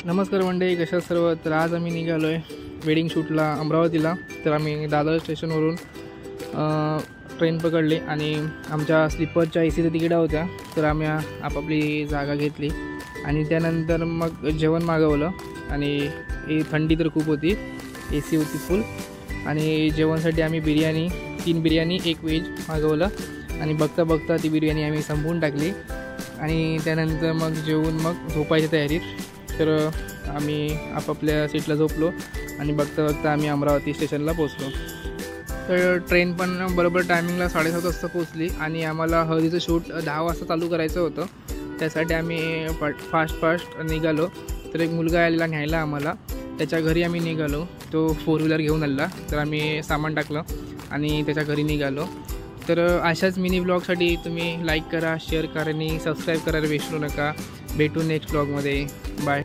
नमस्कार मंडळी, कशा सर्व. तर आज आम्ही निघालो आहे वेडिंग शूटला अमरावतीला. तर आम्ही दादर स्टेशनवरून ट्रेन पकडली आणि आमच्या स्लीपरच्या ACच्या तिकिटा होत्या. तर आम्ही आपापली जागा घेतली आणि त्यानंतर मग जेवण मागवलं. आणि थंडी तर खूप होती, AC होती फुल. आणि जेवणासाठी आम्ही बिर्याणी 3 बिर्याणी 1 व्हेज मागवलं आणि बघता बघता ती बिर्याणी आम्ही संपवून टाकली. आणि त्यानंतर मग जेवून मग झोपायची तयारीत. तर आम्ही आपापल्या सीटला झोपलो आणि बघता बघता आम्ही अमरावती स्टेशनला पोचलो. तर ट्रेन पण बरोबर टायमिंगला 7:30 वाजता पोचली आणि आम्हाला हळदीचं शूट 10 वाजता चालू करायचं होतं. त्यासाठी आम्ही फास्ट निघालो. तर एक मुलगा आलेला न्यायला आम्हाला, त्याच्या घरी आम्ही निघालो. तो 4 व्हीलर घेऊन आला. तर आम्ही सामान टाकलं आणि त्याच्या घरी निघालो. तर अशाच मिनी ब्लॉगसाठी तुम्ही लाईक करा, शेअर करा आणि सबस्क्राईब करायला विसरू नका. भेटू नेक्स्ट ब्लॉगमध्ये. बाय.